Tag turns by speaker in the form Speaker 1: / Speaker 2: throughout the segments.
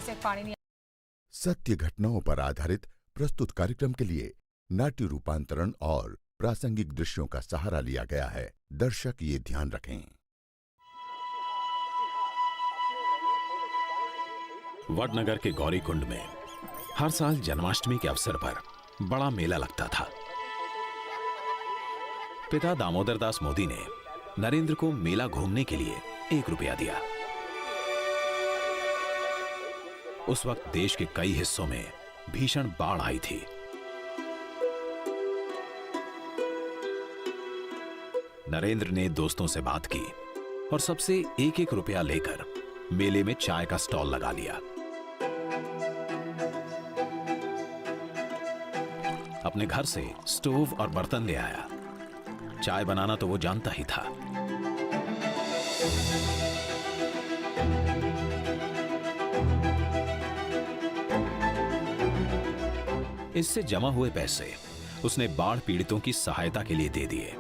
Speaker 1: से पानी नहीं।
Speaker 2: सत्य घटनाओं पर आधारित प्रस्तुत कार्यक्रम के लिए नाट्य रूपांतरण और प्रासंगिक दृश्यों का सहारा लिया गया है। दर्शक ये ध्यान रखें।
Speaker 3: वडनगर के गौरीकुंड में हर साल जन्माष्टमी के अवसर पर बड़ा मेला लगता था। पिता दामोदर दास मोदी ने नरेंद्र को मेला घूमने के लिए 1 रुपया दिया। उस वक्त देश के कई हिस्सों में भीषण बाढ़ आई थी। नरेंद्र ने दोस्तों से बात की और सबसे 1-1 रुपया लेकर मेले में चाय का स्टॉल लगा लिया। अपने घर से स्टोव और बर्तन ले आया। चाय बनाना तो वो जानता ही था। इससे जमा हुए पैसे उसने बाढ़ पीड़ितों की सहायता के लिए दे दिए।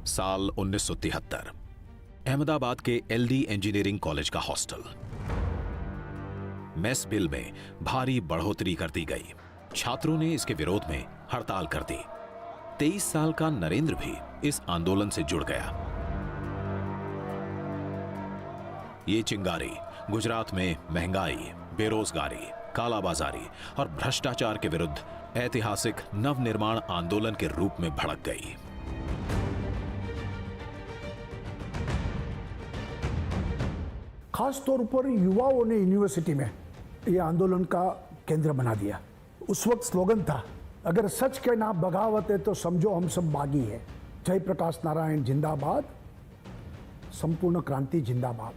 Speaker 3: साल 1973 अहमदाबाद के एलडी इंजीनियरिंग कॉलेज का हॉस्टल। मेस बिल में भारी बढ़ोतरी कर दी गई। छात्रों ने इसके विरोध में हड़ताल कर दी। 23 साल का नरेंद्र भी इस आंदोलन से जुड़ गया। ये चिंगारी गुजरात में महंगाई, बेरोजगारी, कालाबाजारी और भ्रष्टाचार के विरुद्ध ऐतिहासिक नवनिर्माण आंदोलन के रूप में भड़क गई।
Speaker 4: खास तौर पर युवाओं ने यूनिवर्सिटी में यह आंदोलन का केंद्र बना दिया। उस वक्त स्लोगन था, अगर सच के नाम बगावत है तो समझो हम सब बागी है। जयप्रकाश नारायण जिंदाबाद, संपूर्ण क्रांति जिंदाबाद।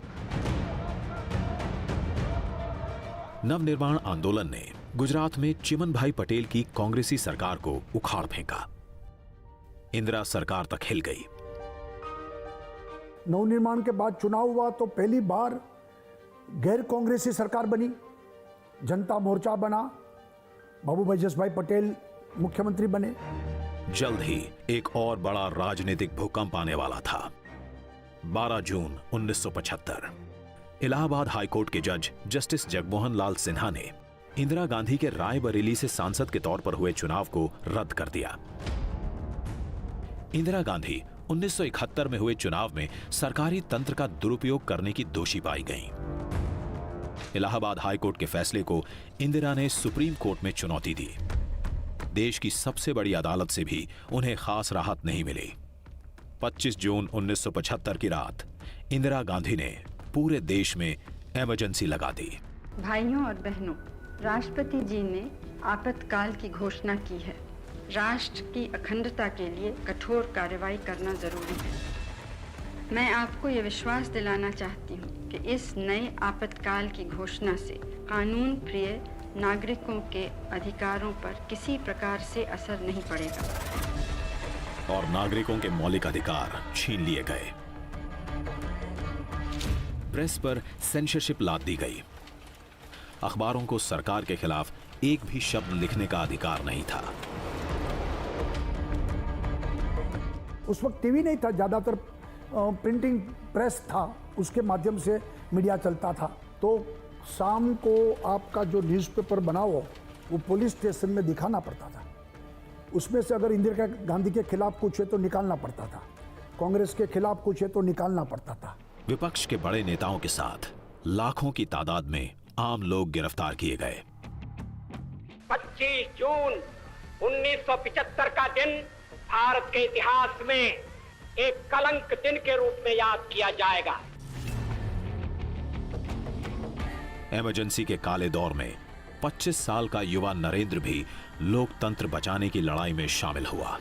Speaker 3: नवनिर्माण आंदोलन ने गुजरात में चिमनभाई पटेल की कांग्रेसी सरकार को उखाड़ फेंका। इंदिरा सरकार तक हिल गई।
Speaker 4: नवनिर्माण के बाद चुनाव हुआ तो पहली बार गैर कांग्रेसी सरकार बनी, जनता मोर्चा बना, बाबूभाई जसभाई पटेल मुख्यमंत्री बने।
Speaker 3: जल्द ही एक और बड़ा राजनीतिक भूकंप आने वाला था। 12 जून 1975 इलाहाबाद हाईकोर्ट के जज जस्टिस जगमोहन लाल सिन्हा ने इंदिरा गांधी के रायबरेली से सांसद के तौर पर हुए चुनाव को रद्द कर दिया। इंदिरा गांधी 1971 में हुए चुनाव में सरकारी तंत्र का दुरुपयोग करने की दोषी पाई गईं। इलाहाबाद हाईकोर्ट के फैसले को इंदिरा ने सुप्रीम कोर्ट में चुनौती दी। देश की सबसे बड़ी अदालत से भी उन्हें खास राहत नहीं मिली। 25 जून 1975 की रात इंदिरा गांधी ने पूरे देश में इमरजेंसी लगा दी।
Speaker 5: भाइयों और बहनों, राष्ट्रपति जी ने आपातकाल की घोषणा की है। राष्ट्र की अखंडता के लिए कठोर कार्रवाई करना जरूरी है। मैं आपको ये विश्वास दिलाना चाहती हूँ कि इस नए आपातकाल की घोषणा से कानून प्रिय नागरिकों के अधिकारों पर किसी प्रकार से असर नहीं पड़ेगा
Speaker 3: और नागरिकों के मौलिक अधिकार छीन लिए गए। प्रेस पर सेंसरशिप लाद दी गई। अखबारों को सरकार के खिलाफ एक भी शब्द लिखने का अधिकार नहीं था।
Speaker 4: उस वक्त टीवी नहीं था, ज्यादातर प्रिंटिंग प्रेस था, उसके माध्यम से मीडिया चलता था। तो शाम को आपका जो न्यूज़पेपर बना हो वो पुलिस स्टेशन में दिखाना पड़ता था। उसमें से अगर इंदिरा गांधी के खिलाफ कुछ है तो निकालना पड़ता था, कांग्रेस के खिलाफ कुछ है तो निकालना पड़ता था।
Speaker 3: विपक्ष के बड़े नेताओं के साथ लाखों की तादाद में आम लोग गिरफ्तार किए गए।
Speaker 6: 25 जून 1975 का दिन भारत के इतिहास में एक कलंक दिन के रूप में याद किया जाएगा।
Speaker 3: इमरजेंसी के काले दौर में 25 साल का युवा नरेंद्र भी लोकतंत्र बचाने की लड़ाई में शामिल हुआ।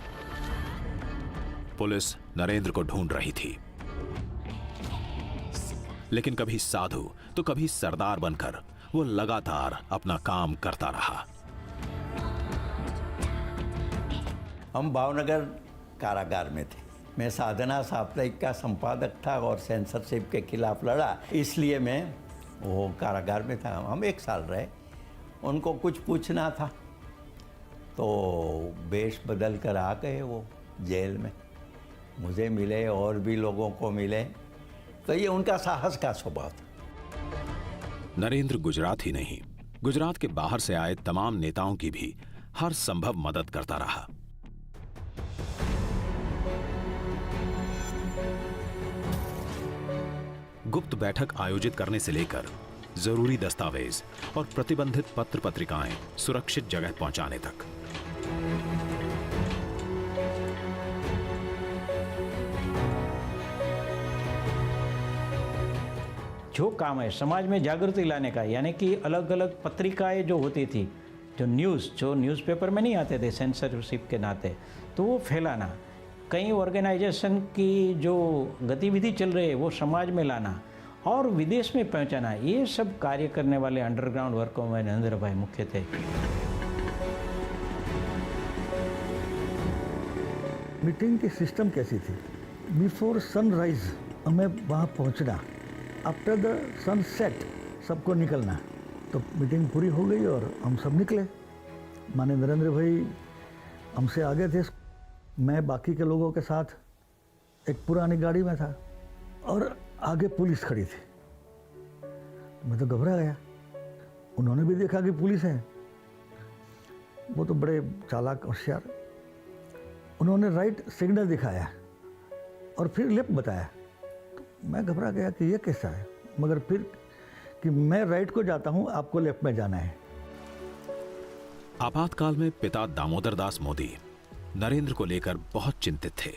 Speaker 3: पुलिस नरेंद्र को ढूंढ रही थी, लेकिन कभी साधु तो कभी सरदार बनकर वो लगातार अपना काम करता रहा।
Speaker 1: हम भावनगर कारागार में थे। मैं साधना साप्ताहिक का संपादक था और सेंसरशिप के खिलाफ लड़ा, इसलिए मैं वो कारागार में था। हम 1 साल रहे। उनको कुछ पूछना था तो वेश बदल कर आ गए वो जेल में। मुझे मिले और भी लोगों को मिले, तो ये उनका साहस का स्वभाव था।
Speaker 3: नरेंद्र गुजरात ही नहीं, गुजरात के बाहर से आए तमाम नेताओं की भी हर संभव मदद करता रहा। गुप्त बैठक आयोजित करने से लेकर जरूरी दस्तावेज और प्रतिबंधित पत्र पत्रिकाएं सुरक्षित जगह पहुंचाने तक।
Speaker 7: जो काम है समाज में जागृति लाने का, यानी कि अलग अलग पत्रिकाएं जो होती थी, जो न्यूज़पेपर में नहीं आते थे सेंसरशिप के नाते, तो वो फैलाना, कई ऑर्गेनाइजेशन की जो गतिविधि चल रही है वो समाज में लाना और विदेश में पहुंचाना, ये सब कार्य करने वाले अंडरग्राउंड वर्कों में नरेंद्र भाई मुख्य थे।
Speaker 4: मीटिंग की सिस्टम कैसी थी? बिफोर सनराइज हमें वहाँ पहुँचना, आफ्टर द सनसेट सबको निकलना। तो मीटिंग पूरी हो गई और हम सब निकले। माने नरेंद्र भाई हमसे आगे थे, मैं बाकी के लोगों के साथ एक पुरानी गाड़ी में था और आगे पुलिस खड़ी थी। मैं तो घबरा गया। उन्होंने भी देखा कि पुलिस है। वो तो बड़े चालाक होशियार, उन्होंने राइट सिग्नल दिखाया और फिर लेफ्ट बताया। तो मैं घबरा गया कि ये कैसा है, मगर फिर कि मैं राइट को जाता हूँ, आपको लेफ्ट में जाना है।
Speaker 3: आपातकाल में पिता दामोदर दास मोदी नरेंद्र को लेकर बहुत चिंतित थे।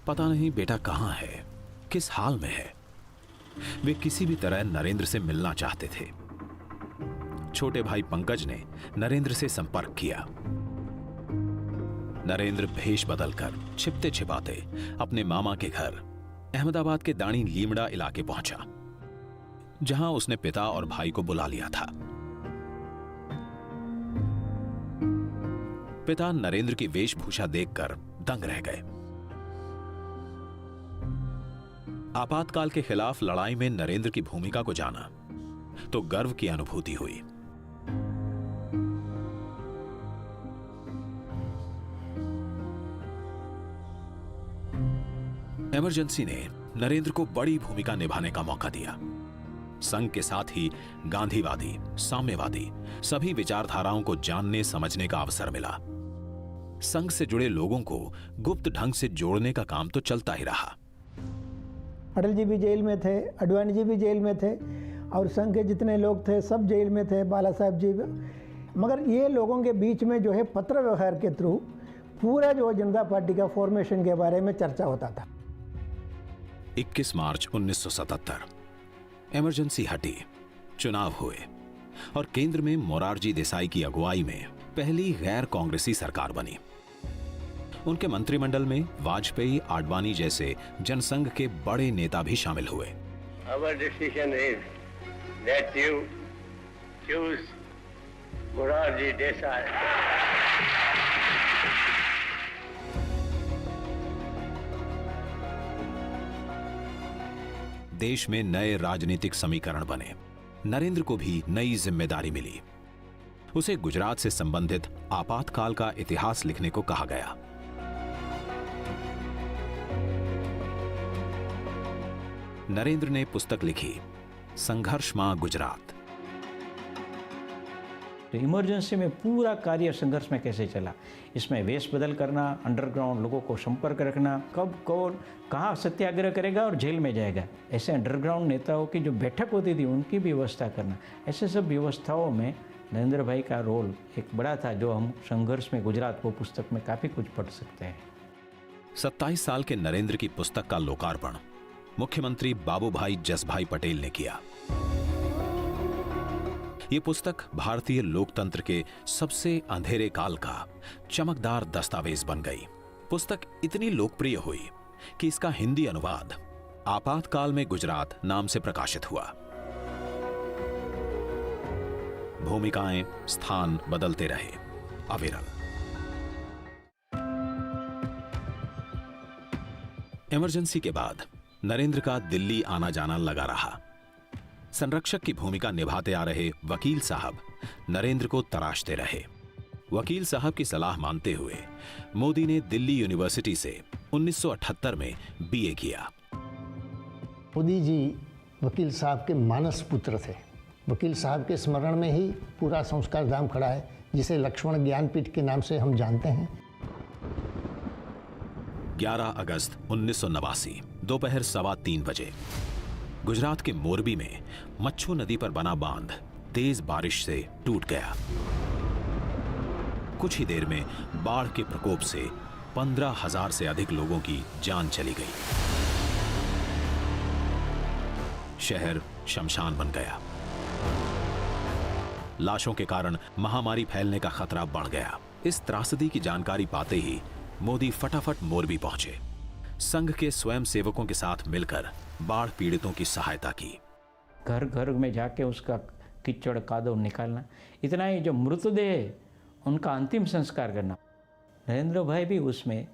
Speaker 3: पता नहीं बेटा कहाँ है, किस हाल में है। वे किसी भी तरह नरेंद्र से मिलना चाहते थे। छोटे भाई पंकज ने नरेंद्र से संपर्क किया। नरेंद्र भेष बदलकर छिपते छिपाते अपने मामा के घर अहमदाबाद के दाणी लीमड़ा इलाके पहुंचा, जहां उसने पिता और भाई को बुला लिया था। पिता नरेंद्र की वेशभूषा देखकर दंग रह गए। आपातकाल के खिलाफ लड़ाई में नरेंद्र की भूमिका को जाना तो गर्व की अनुभूति हुई। इमरजेंसी ने नरेंद्र को बड़ी भूमिका निभाने का मौका दिया। संघ के साथ ही गांधीवादी, साम्यवादी सभी विचारधाराओं को जानने समझने का अवसर मिला। संघ से जुड़े लोगों को गुप्त ढंग से जोड़ने का काम तो चलता ही रहा।
Speaker 8: अटल जी भी जेल में थे, अडवाणी जी भी जेल में थे और संघ के जितने लोग थे सब जेल में थे, बाला साहब जी भी। मगर ये लोगों के बीच में जो है पत्र व्यवहार के थ्रू पूरा जो जनता पार्टी का फॉर्मेशन के बारे में चर्चा होता था।
Speaker 3: 21 मार्च 1977 इमरजेंसी हटी, चुनाव हुए और केंद्र में मोरारजी देसाई की अगुवाई में पहली गैर कांग्रेसी सरकार बनी। उनके मंत्रिमंडल में वाजपेयी, आडवाणी जैसे जनसंघ के बड़े नेता भी शामिल हुए।
Speaker 6: Our decision is that you choose Morarji Desai.
Speaker 3: देश में नए राजनीतिक समीकरण बने। नरेंद्र को भी नई जिम्मेदारी मिली। उसे गुजरात से संबंधित आपातकाल का इतिहास लिखने को कहा गया। नरेंद्र ने पुस्तक लिखी, संघर्ष मां गुजरात।
Speaker 7: तो इमरजेंसी में पूरा कार्य संघर्ष में कैसे चला, इसमें वेश बदल करना, अंडरग्राउंड लोगों को संपर्क रखना, कब कौन कहाँ सत्याग्रह करेगा और जेल में जाएगा, ऐसे अंडरग्राउंड नेताओं की जो बैठक होती थी उनकी भी व्यवस्था करना, ऐसे सब व्यवस्थाओं में नरेंद्र भाई का रोल एक बड़ा था, जो हम संघर्ष में गुजरात वो पुस्तक में काफ़ी कुछ पढ़ सकते हैं।
Speaker 3: 27 साल के नरेंद्र की पुस्तक का लोकार्पण मुख्यमंत्री बाबूभाई जसभाई पटेल ने किया। ये पुस्तक भारतीय लोकतंत्र के सबसे अंधेरे काल का चमकदार दस्तावेज बन गई। पुस्तक इतनी लोकप्रिय हुई कि इसका हिंदी अनुवाद आपातकाल में गुजरात नाम से प्रकाशित हुआ। भूमिकाएं, स्थान बदलते रहे, अविरल। इमरजेंसी के बाद नरेंद्र का दिल्ली आना जाना लगा रहा। संरक्षक की भूमिका निभाते आ रहे वकील साहब नरेंद्र को तराशते रहे। वकील साहब की सलाह मानते हुए मोदी ने दिल्ली यूनिवर्सिटी से 1978 में बीए किया।
Speaker 9: मोदी जी वकील साहब के मानस पुत्र थे। वकील साहब के स्मरण में ही पूरा संस्कार धाम खड़ा है, जिसे लक्ष्मण ज्ञानपीठ के नाम से हम जानते हैं।
Speaker 3: 11 अगस्त 1989 दोपहर 3:15 बजे गुजरात के मोरबी में मच्छू नदी पर बना बांध तेज बारिश से टूट गया। कुछ ही देर में बाढ़ के प्रकोप से 15,000 से अधिक लोगों की जान चली गई। शहर शमशान बन गया। लाशों के कारण महामारी फैलने का खतरा बढ़ गया। इस त्रासदी की जानकारी पाते ही मोदी फटाफट मोरबी पहुंचे। संघ के स्वयं सेवकों के साथ मिलकर बाढ़ पीड़ितों की सहायता की।
Speaker 7: घर घर में जाके उसका कीचड़ कादव निकालना, इतना ही जो मृतदेह उनका अंतिम संस्कार करना। नरेंद्र भाई भी उसमें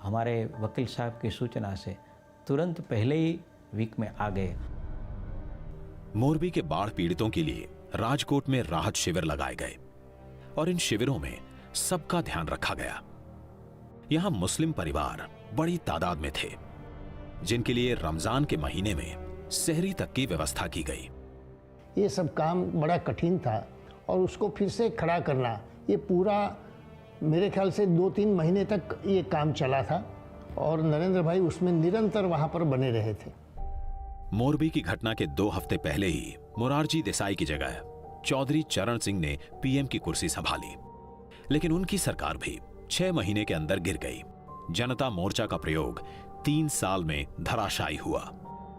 Speaker 7: हमारे वकील साहब की सूचना से तुरंत पहले ही वीक में आ गए।
Speaker 3: मोरबी के बाढ़ पीड़ितों के लिए राजकोट में राहत शिविर लगाए गए और इन शिविरों में सबका ध्यान रखा गया। यहां मुस्लिम परिवार बड़ी तादाद में थे, जिनके लिए रमजान के महीने में सहरी तक की व्यवस्था की गई।
Speaker 9: ये सब काम बड़ा कठिन था और उसको फिर से खड़ा करना, ये पूरा मेरे ख्याल से 2-3 महीने तक ये काम चला था और नरेंद्र भाई उसमें निरंतर वहां पर बने रहे थे।
Speaker 3: मोरबी की घटना के 2 हफ्ते पहले ही मोरारजी देसाई की जगह चौधरी चरण सिंह ने पीएम की कुर्सी संभाली, लेकिन उनकी सरकार भी 6 महीने के अंदर गिर गई। जनता मोर्चा का प्रयोग 3 साल में धराशायी हुआ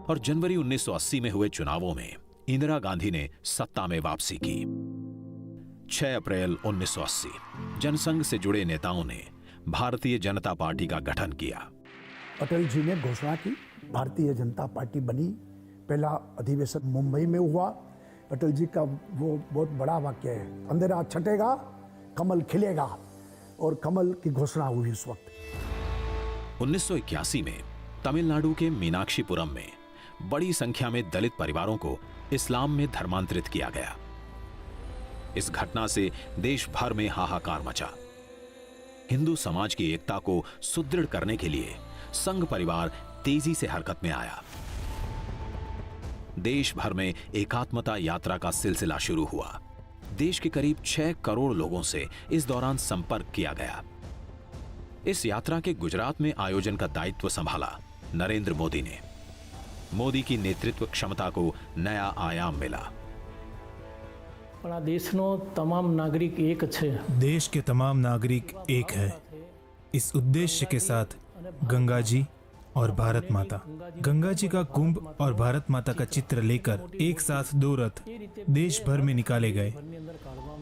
Speaker 3: और जनवरी 1980 में हुए चुनावों में इंदिरा गांधी ने सत्ता में वापसी की। 6 अप्रैल 1980 जनसंघ से जुड़े नेताओं ने भारतीय जनता पार्टी का गठन किया।
Speaker 4: अटल जी ने घोषणा की, भारतीय जनता पार्टी बनी। पहला अधिवेशन मुंबई में हुआ। अटल जी का वो बहुत बड़ा वाक्य है, अंधेरा छटेगा कमल खिलेगा, और कमल की घोषणा हुई उस वक्त।
Speaker 3: 1981 में तमिलनाडु के मीनाक्षीपुरम में बड़ी संख्या में दलित परिवारों को इस्लाम में धर्मांतरित किया गया। इस घटना से देश भर में हाहाकार मचा। हिंदू समाज की एकता को सुदृढ़ करने के लिए संघ परिवार तेजी से हरकत में आया। देश भर में एकात्मता यात्रा का सिलसिला शुरू हुआ। देश के करीब 6 करोड़ लोगों से इस दौरान संपर्क किया गया। इस यात्रा के गुजरात में आयोजन का दायित्व संभाला नरेंद्र मोदी ने। मोदी की नेतृत्व क्षमता को नया आयाम मिला।
Speaker 10: देशनो तमाम नागरिक एक छे।
Speaker 11: देश के तमाम नागरिक एक है। इस उद्देश्य के साथ गंगा जी और भारत माता, गंगा जी का कुंभ और भारत माता का चित्र लेकर एक साथ 2 रथ देश भर में निकाले गए।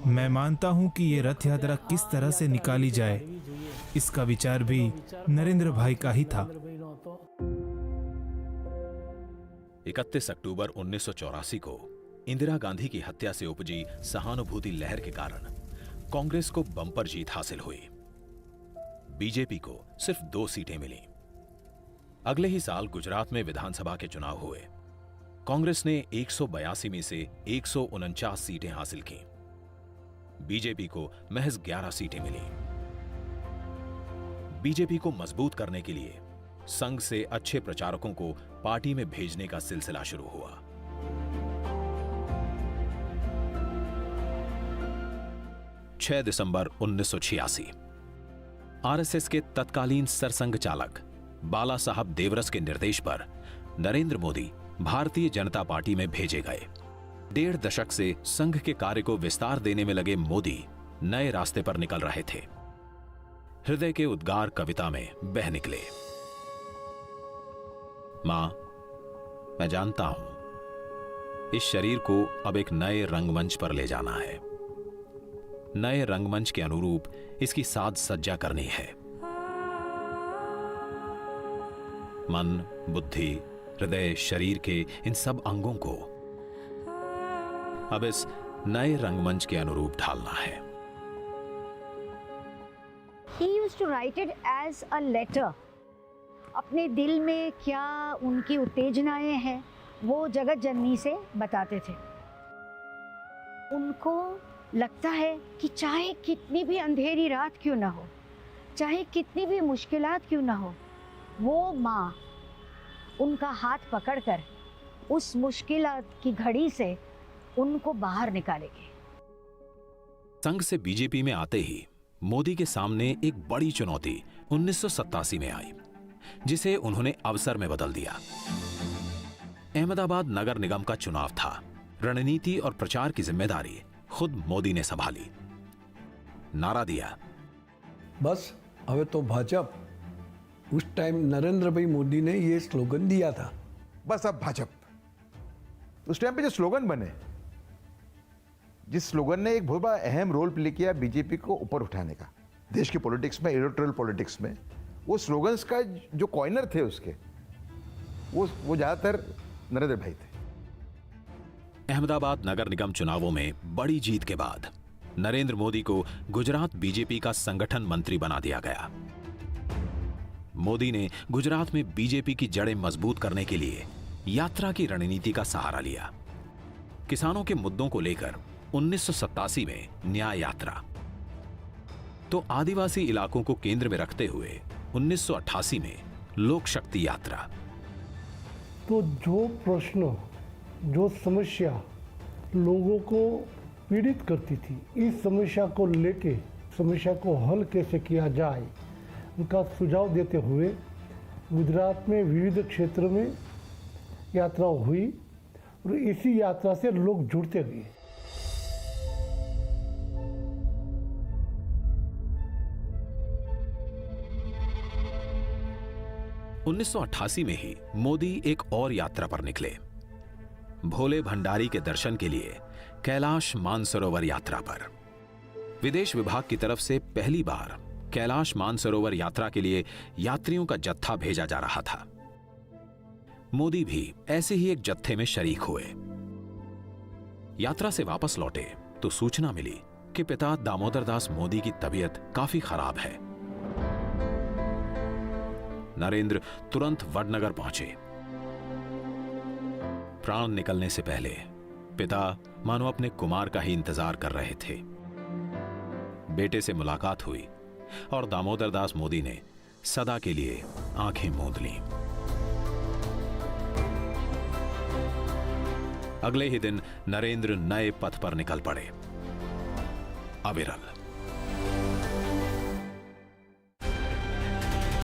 Speaker 11: मैं मानता हूं कि ये रथ यात्रा किस तरह से निकाली जाए, इसका विचार भी नरेंद्र भाई का ही था।
Speaker 3: 31 अक्टूबर 1984 को इंदिरा गांधी की हत्या से उपजी सहानुभूति लहर के कारण कांग्रेस को बम्पर जीत हासिल हुई। बीजेपी को सिर्फ 2 सीटें मिली। अगले ही साल गुजरात में विधानसभा के चुनाव हुए। कांग्रेस ने 182 में से 149 सीटें हासिल की। बीजेपी को महज 11 सीटें मिली। बीजेपी को मजबूत करने के लिए संघ से अच्छे प्रचारकों को पार्टी में भेजने का सिलसिला शुरू हुआ। दिसंबर 1986 आरएसएस के तत्कालीन सरसंघ चालक बाला साहब देवरस के निर्देश पर नरेंद्र मोदी भारतीय जनता पार्टी में भेजे गए। 1.5 दशक से संघ के कार्य को विस्तार देने में लगे मोदी नए रास्ते पर निकल रहे थे। हृदय के उद्गार कविता में बह निकले। मां, मैं जानता हूं इस शरीर को अब एक नए रंगमंच पर ले जाना है। नए रंगमंच के अनुरूप इसकी साज सज्जा करनी है। मन, बुद्धि, हृदय, शरीर के इन सब अंगों को अब इस नए रंगमंच के अनुरूप ढालना है।
Speaker 12: He used to write it as a letter. अपने दिल में क्या उनकी उत्तेजनाएं हैं वो जगत जननी से बताते थे। उनको लगता है कि चाहे कितनी भी अंधेरी रात क्यों ना हो, चाहे कितनी भी मुश्किलात क्यों ना हो, वो माँ उनका हाथ पकड़कर उस मुश्किलात की घड़ी से उनको बाहर निकालेगी।
Speaker 3: संघ से बीजेपी में आते ही मोदी के सामने एक बड़ी चुनौती 1987 में आई, जिसे उन्होंने अवसर में बदल दिया। अहमदाबाद नगर निगम का चुनाव था। रणनीति और प्रचार की जिम्मेदारी खुद मोदी ने संभाली। नारा दिया,
Speaker 13: बस હવે તો भाजप। उस टाइम नरेंद्र भाई मोदी ने ये स्लोगन दिया था,
Speaker 14: बस अब भाजप। उस टाइम पे जो स्लोगन बने, जिस स्लोगन ने एक बहुत बड़ा अहम रोल प्ले किया बीजेपी को ऊपर उठाने का देश की पॉलिटिक्स में, इलेक्टोरल पॉलिटिक्स में, वो स्लोगन्स का जो कॉइनर थे उसके, वो ज्यादातर नरेंद्र भाई थे।
Speaker 3: अहमदाबाद नगर निगम चुनावों में बड़ी जीत के बाद नरेंद्र मोदी को गुजरात बीजेपी का संगठन मंत्री बना दिया गया। मोदी ने गुजरात में बीजेपी की जड़ें मजबूत करने के लिए यात्रा की रणनीति का सहारा लिया। किसानों के मुद्दों को लेकर 1987 में न्याय यात्रा, तो आदिवासी इलाकों को केंद्र में रखते हुए 1988 में लोक शक्ति यात्रा।
Speaker 15: तो जो प्रश्न, जो समस्या लोगों को पीड़ित करती थी, इस समस्या को लेके समस्या को हल कैसे किया जाए, उनका सुझाव देते हुए गुजरात में विविध क्षेत्रों में यात्रा हुई और इसी यात्रा से लोग जुड़ते गए।
Speaker 3: उन्नीस में ही मोदी एक और यात्रा पर निकले, भोले भंडारी के दर्शन के लिए कैलाश मानसरोवर यात्रा पर। विदेश विभाग की तरफ से पहली बार कैलाश मानसरोवर यात्रा के लिए यात्रियों का जत्था भेजा जा रहा था। मोदी भी ऐसे ही एक जत्थे में शरीक हुए। यात्रा से वापस लौटे तो सूचना मिली कि पिता दामोदर दास मोदी की तबीयत काफी खराब है। नरेंद्र तुरंत वडनगर पहुंचे। प्राण निकलने से पहले पिता मानो अपने कुमार का ही इंतजार कर रहे थे। बेटे से मुलाकात हुई और दामोदर दास मोदी ने सदा के लिए आंखें मूंद लीं। अगले ही दिन नरेंद्र नए पथ पर निकल पड़े, अविरल।